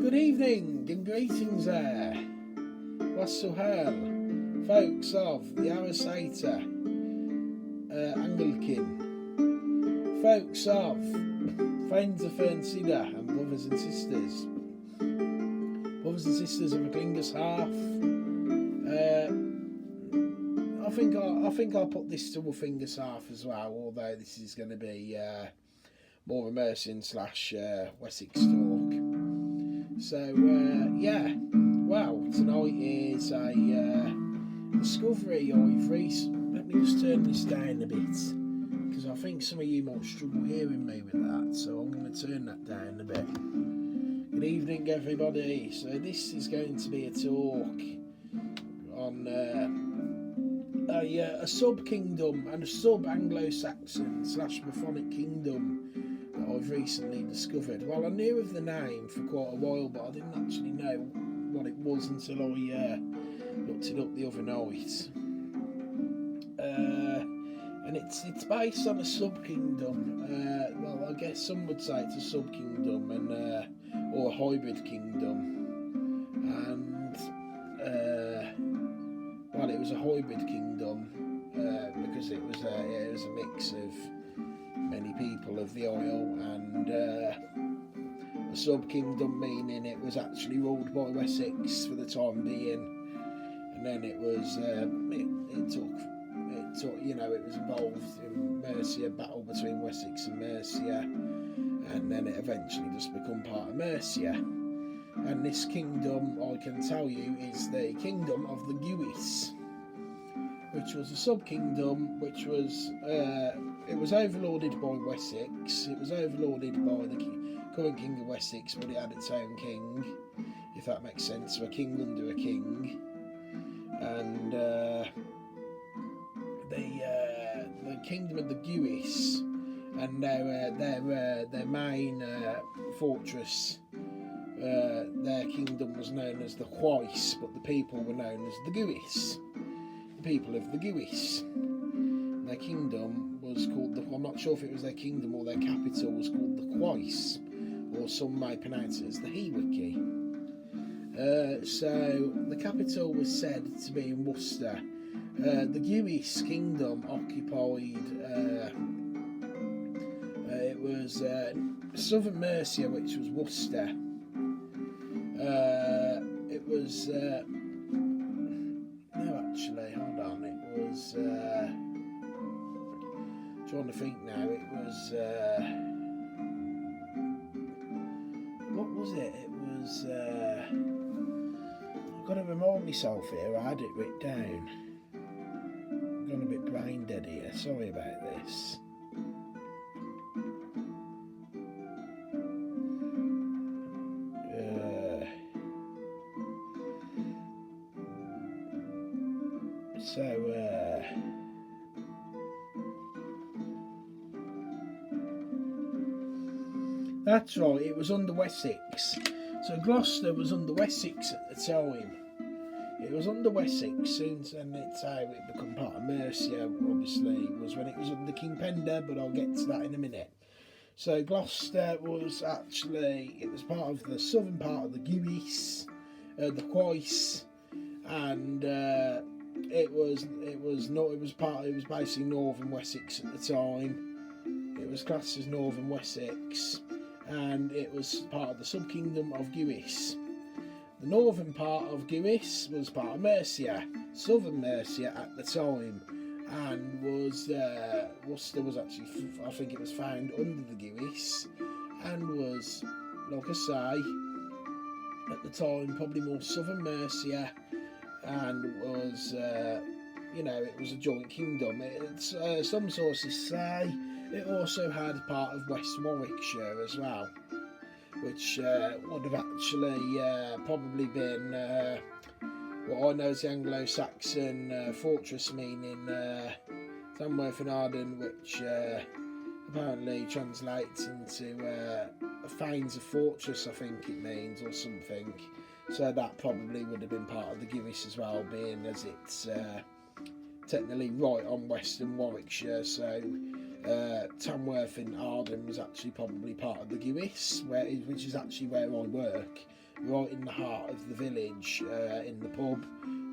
Good evening and greetings there, Wassuhel, folks of the Arosæte, Anglican, folks of Friends of Fernsida and brothers and sisters of a Klingus half. I think I'll put this to a fingers half as well, although this is going to be more a Mercian / Wessex talk. So yeah, well, tonight is a discovery I've recently. Let me just turn this down a bit, because I think some of you might struggle hearing me with that, so I'm going to turn that down a bit. Good evening, everybody. So this is going to be a talk on a sub-kingdom and a sub-Anglo-Saxon / Maphonic kingdom that I've recently discovered. Well, I knew of the name for quite a while, but I didn't actually know what it was until I looked it up the other night. And it's based on a sub-kingdom. Well, I guess some would say it's a sub-kingdom and or a hybrid kingdom. And well, it was a hybrid kingdom because it was a mix of many people of the Isle, and a sub-kingdom meaning it was actually ruled by Wessex for the time being, and then it was it took it was involved in Mercia, battle between Wessex and Mercia, and then it eventually just become part of Mercia. And this kingdom, I can tell you, is the kingdom of the Gewise, which was a sub-kingdom which was it was overlorded by Wessex. It was overlorded by the current king of Wessex, but it had its own king, if that makes sense. So a king under a king, and the kingdom of the Gewise, and their main fortress. Their kingdom was known as the Gewise, but the people were known as the Gewise. The people of the Gewise. Their kingdom was called I'm not sure if it was their kingdom or their capital was called the Gewise, or some may pronounce it as the Hewiki. So the capital was said to be in Worcester. The Gewise kingdom occupied it was southern Mercia, which was Worcester. It was no, actually, hold on. It was trying to think now. It was what was it? It was I've got to remind myself here. I had it written down. I'm going a bit brain dead here. Sorry about this. That's right, it was under Wessex. So Gloucester was under Wessex at the time. It was under Wessex since, and it's how it became part of Mercia, obviously, was when it was under King Penda, but I'll get to that in a minute. So Gloucester was actually, it was part of the southern part of the Gewise, the Gewise, and it was basically northern Wessex at the time. It was classed as northern Wessex, and it was part of the sub-kingdom of Gewise. The northern part of Gewise was part of Mercia, southern Mercia at the time, and was Worcester was actually, I think it was found under the Gewise, and was, like I say, at the time probably more southern Mercia, and was it was a joint kingdom. Some sources say it also had part of West Warwickshire as well, which would have actually probably been what I know as the Anglo-Saxon fortress, meaning Tamworth and Arden, which apparently translates into a Fanes of fortress, I think it means, or something. So that probably would have been part of the Gewise as well, being as it's technically right on Western Warwickshire. So Tamworth in Arden was actually probably part of the Gewise, which is actually where I work. right in the heart of the village, in the pub,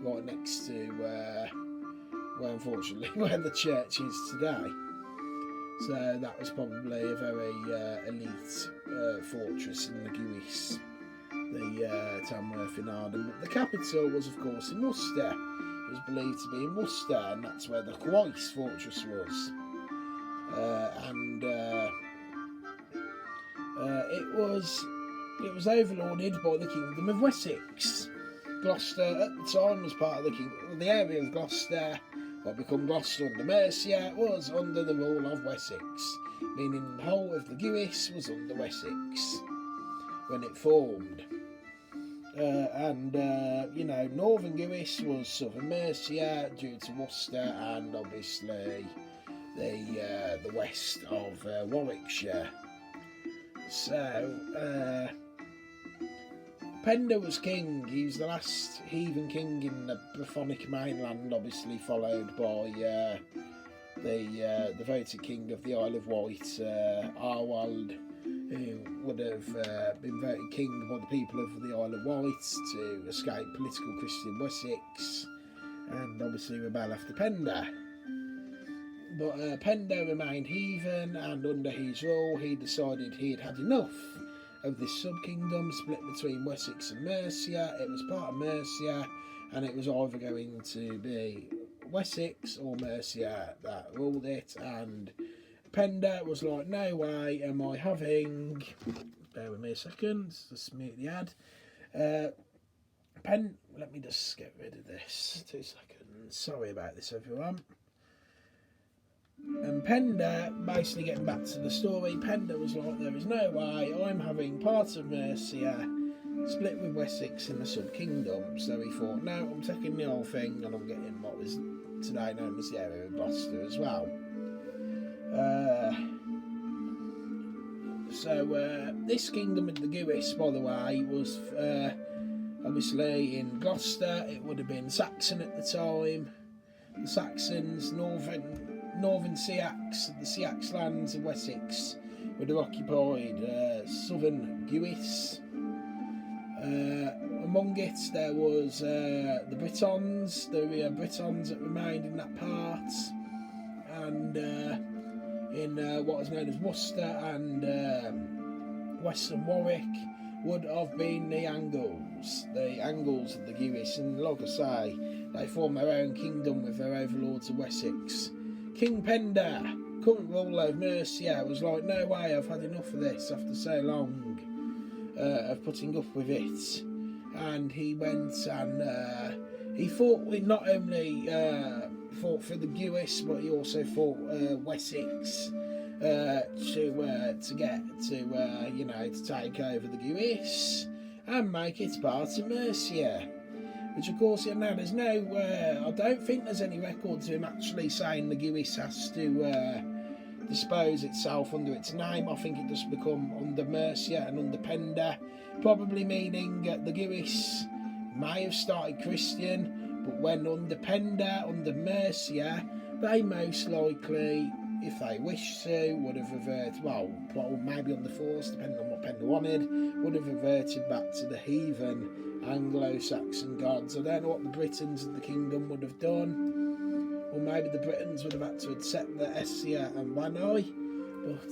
right next to where unfortunately where the church is today. So that was probably a very elite fortress in the Gewise, the Tamworth in Arden. But the capital was, of course, in Worcester. It was believed to be in Worcester, and that's where the Gewise fortress was. It was overlorded by the Kingdom of Wessex. Gloucester at the time was part of the area of Gloucester, what became Gloucester under Mercia, was under the rule of Wessex, meaning the whole of the Gewise was under Wessex when it formed. Northern Gewise was southern Mercia due to Worcester, and obviously the west of Warwickshire. So Penda was king. He was the last heathen king in the Brythonic mainland, obviously followed by the voted king of the Isle of Wight, Arwald, who would have been voted king by the people of the Isle of Wight to escape political Christian Wessex and obviously rebel after Penda. But Penda remained heathen, and under his rule he decided he had had enough of this sub-kingdom split between Wessex and Mercia. It was part of Mercia, and it was either going to be Wessex or Mercia that ruled it, and Penda was like, no way am I having... Bear with me a second, just mute the ad. Let me just get rid of this, 2 seconds. Sorry about this, everyone. And Penda, basically getting back to the story, Penda was like, there is no way I'm having part of Mercia split with Wessex in the sub-kingdom. So he thought, no, I'm taking the whole thing and I'm getting what was today known as the area of Gloucester as well. This kingdom of the Gewise, by the way, was obviously in Gloucester. It would have been Saxon at the time. The Saxons, Northern Seax, the Seax lands of Wessex, would have occupied southern Gewise. Among it there was the Britons, the Britons that remained in that part, and in what is known as Worcester and Western Warwick would have been the Angles of the Gewise, and like I say, they formed their own kingdom with their overlords of Wessex. King Penda, couldn't rule over Mercia, was like, no way, I've had enough of this after so long of putting up with it. And he went and he fought with not only fought for the Gewise, but he also fought Wessex to get to take over the Gewise and make it part of Mercia. Which of course, there's no, I don't think there's any records of him actually saying the Gewise has to dispose itself under its name. I think it just become under Mercia and under Penda, probably meaning the Gewise may have started Christian, but when under Penda, under Mercia, they most likely, if they wished to, would have reverted, well, maybe on the force, depending on what Penda wanted, would have reverted back to the heathen Anglo-Saxon gods. I don't know what the Britons of the kingdom would have done, or maybe the Britons would have had to accept the Essia and Wanai, but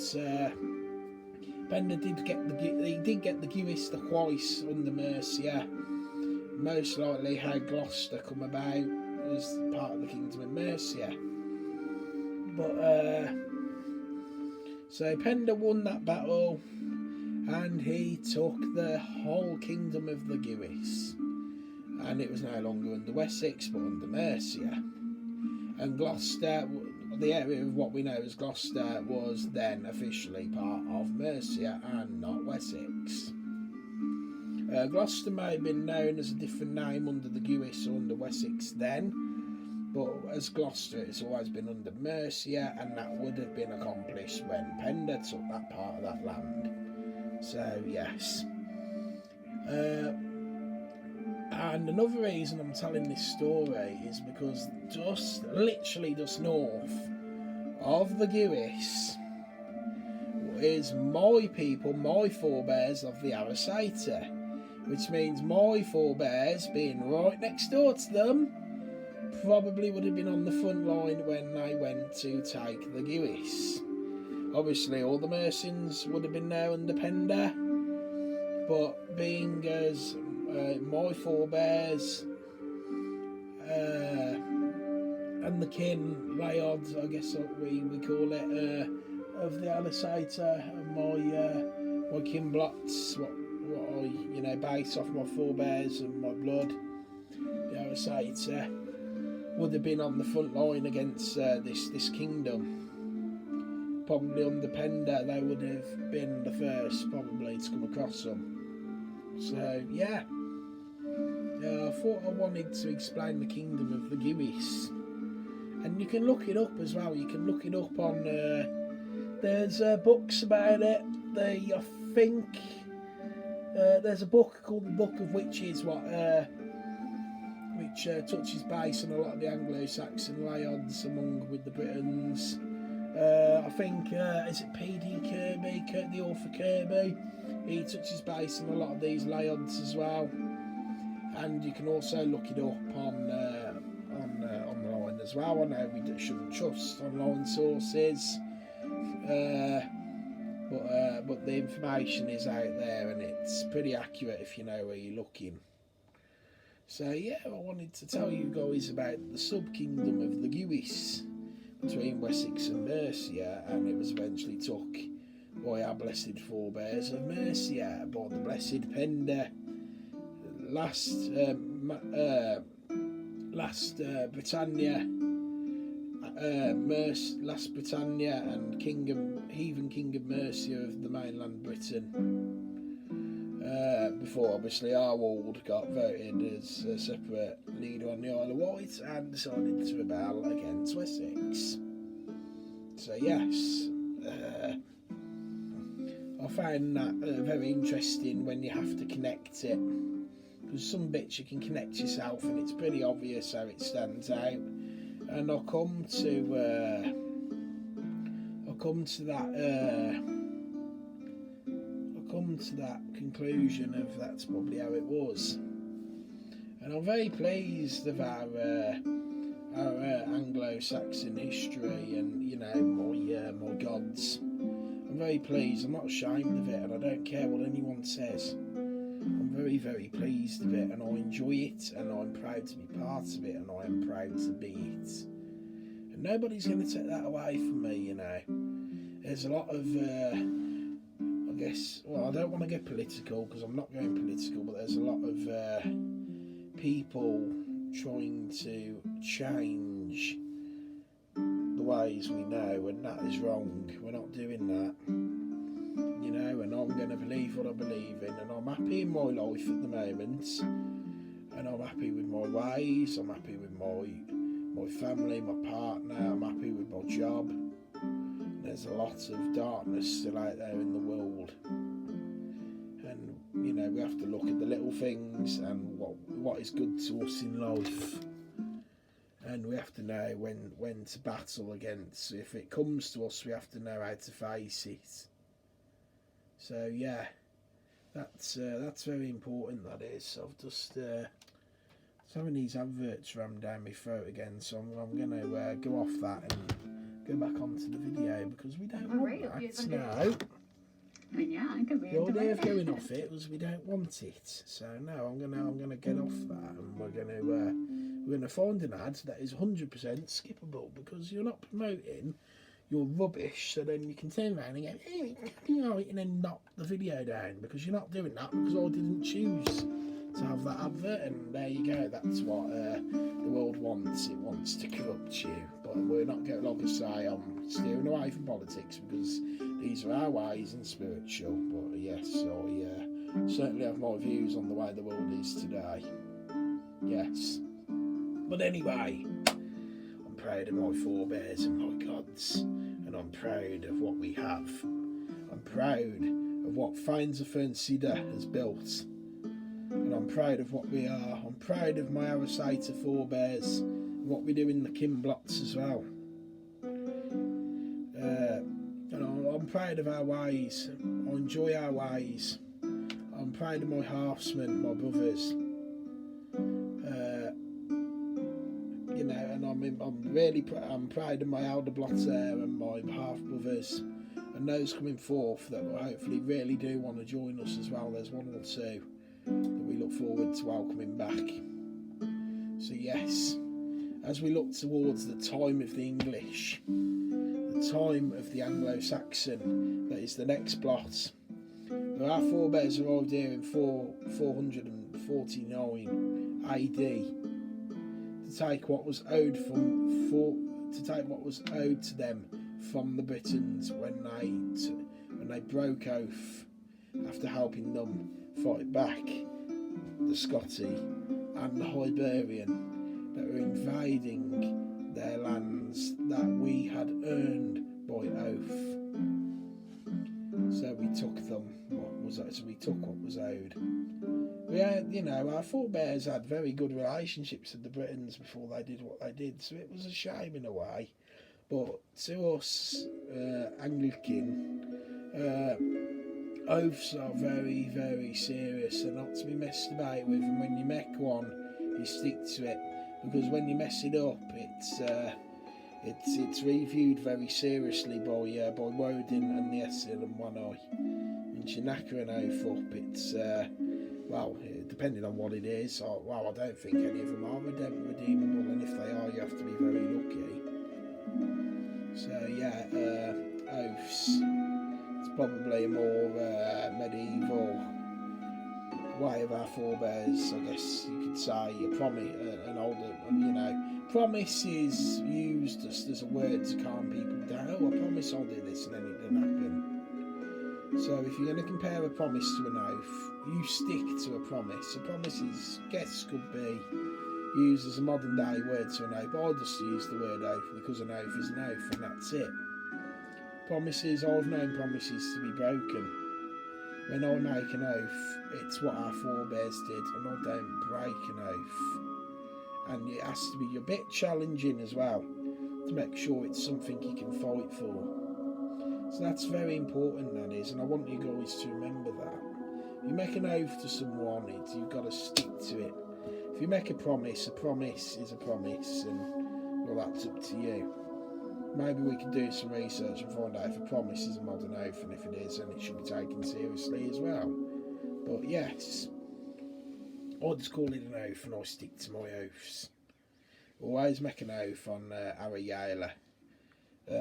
Penda did get the Gewise twice under Mercia. Most likely how Gloucester come about as part of the kingdom of Mercia. But so Penda won that battle, and he took the whole kingdom of the Gewise, and it was no longer under Wessex but under Mercia. And Gloucester, the area of what we know as Gloucester, was then officially part of Mercia and not Wessex. Gloucester may have been known as a different name under the Gewise or under Wessex then, but as Gloucester it's always been under Mercia, and that would have been accomplished when Penda took that part of that land. So yes. And another reason I'm telling this story is because literally just north of the Gewise is my people, my forebears of the Arosæte, which means my forebears, being right next door to them, probably would have been on the front line when they went to take the Gewise. Obviously, all the Mercians would have been there under Penda, but being as my forebears and the kin layods, I guess we call it, of the Arosæte, and my kin blots, what I base off my forebears and my blood, the Arosæte, would have been on the front line against this kingdom. Probably under Penda, they would have been the first probably to come across them. So yeah, I thought I wanted to explain the kingdom of the Gewise, and you can look it up as well. You can look it up on. There's books about it. I think there's a book called the Book of Witches, which touches base on a lot of the Anglo-Saxon layods among with the Britons. I think is it P.D. Kirby, the author Kirby? He touches base on a lot of these layods as well, and you can also look it up online as well. I know we shouldn't trust online sources, but the information is out there and it's pretty accurate if you know where you're looking. So yeah, I wanted to tell you guys about the sub-kingdom of the Gewise between Wessex and Mercia, and it was eventually took by our blessed forebears of Mercia, by the blessed Penda, last Britannia, last Britannia, and heathen king of Mercia of the mainland Britain. Before obviously our ward got voted as a separate leader on the Isle of Wight and decided to rebel against Wessex. So yes, I find that very interesting when you have to connect it, because some bits you can connect yourself and it's pretty obvious how it stands out, and I'll come to that conclusion of that's probably how it was. And I'm very pleased of our Anglo-Saxon history and my gods. I'm very pleased. I'm not ashamed of it, and I don't care what anyone says. I'm very, very pleased of it, and I enjoy it, and I'm proud to be part of it, and I am proud to be it. And nobody's going to take that away from me. There's a lot of I guess, well, I don't want to get political because I'm not going political, but there's a lot of people trying to change the ways we know, and that is wrong. We're not doing that, and I'm going to believe what I believe in, and I'm happy in my life at the moment, and I'm happy with my ways, I'm happy with my family, my partner, I'm happy with my job. There's a lot of darkness still out there in the world, and we have to look at the little things and what is good to us in life, and we have to know when to battle against. If it comes to us, we have to know how to face it. So yeah, that's very important. That is. I've just having these adverts rammed down my throat again, so I'm going to go off that and go back onto the video because we don't want that. No. The idea of going off it was we don't want it. So no, I'm gonna get off that, and we're gonna find an ad that is 100% skippable because you're not promoting your rubbish. So then you can turn around and go, and then knock the video down because you're not doing that because I didn't choose to have that advert, and there you go. That's what the world wants. It wants to corrupt you, but we're not going. Like I say, I'm steering away from politics because these are our ways and spiritual. But yes, I certainly have my views on the way the world is today. Yes, but anyway, I'm proud of my forebears and my gods, and I'm proud of what we have. I'm proud of what Finds of Fernsida has built. And I'm proud of what we are. I'm proud of my Arosæte forebears, and what we do in the Kinblots as well. And I'm proud of our ways. I enjoy our ways. I I'm proud of my halfsmen, my brothers. You know, and I'm proud of my elder blotter and my half brothers, and those coming forth that will hopefully really do want to join us as well. There's one or two that we look forward to welcoming back. So yes, as we look towards the time of the English, the time of the Anglo-Saxon, that is the next blot, where our forebears arrived here in 449 AD to take what was owed to them from the Britons when they broke oath after helping them fight back the Scoti and the Hibernian that were invading their lands that we had earned by oath. So we took what was owed. We had, you know, our forebears had very good relationships with the Britons before they did what they did, so it was a shame in a way. But to us, Anglican, oaths are very, very serious and not to be messed about with, and when you make one, you stick to it, because when you mess it up, it's reviewed very seriously by Woden and the Essil and One Eye. And you knacker an oath up, it's depending on what it is, I don't think any of them are redeemable, and if they are, you have to be very lucky. So yeah, oaths, it's probably a more medieval way of our forebears, I guess you could say. A promise, an older, you know, promise is used just as a word to calm people down. Oh, I promise I'll do this, and then it didn't happen. So if you're going to compare a promise to an oath, you stick to a promise. A promise could be used as a modern day word to an oath, but I'll just use the word oath because an oath is an oath, and that's it. Promises, I've known promises to be broken. When I make an oath, it's what our forebears did, and I don't break an oath. And it has to be a bit challenging as well to make sure it's something you can fight for. So that's very important, that is, and I want you guys to remember that. If you make an oath to someone, you've got to stick to it. If you make a promise is a promise, and well, that's up to you. Maybe we could do some research and find out if a promise is a modern oath, and if it is, then it should be taken seriously as well. But yes, I'd just call it an oath, and I stick to my oaths. Always make an oath on Arosæte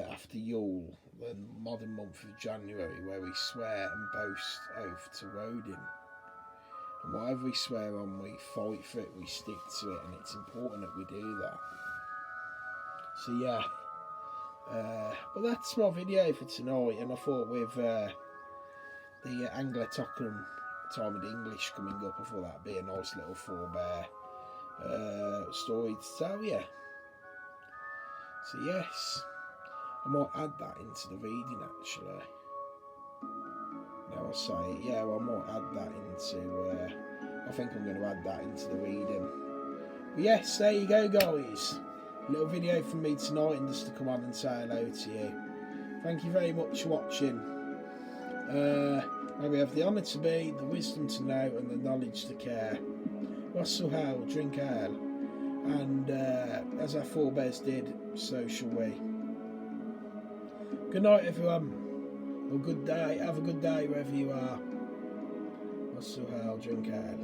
after Yule, the modern month of January, where we swear and boast oath to Woden. And whatever we swear on, we fight for it, we stick to it, and it's important that we do that. So yeah, but that's my video for tonight, and I thought with the Anglo-Saxon time of the English coming up, I thought that'd be a nice little forebear story to tell you. So yes, I might add that into the reading actually. Now I say it, yeah, well, I might add that into, I think I'm going to add that into the reading. But yes, there you go guys. A little video from me tonight, and just to come on and say hello to you. Thank you very much for watching. May we have the honour to be, the wisdom to know, and the knowledge to care. Wassel how, drink ale, and as our forebears did, so shall we. Good night everyone, or good day, have a good day wherever you are. Wassel how, drink ale.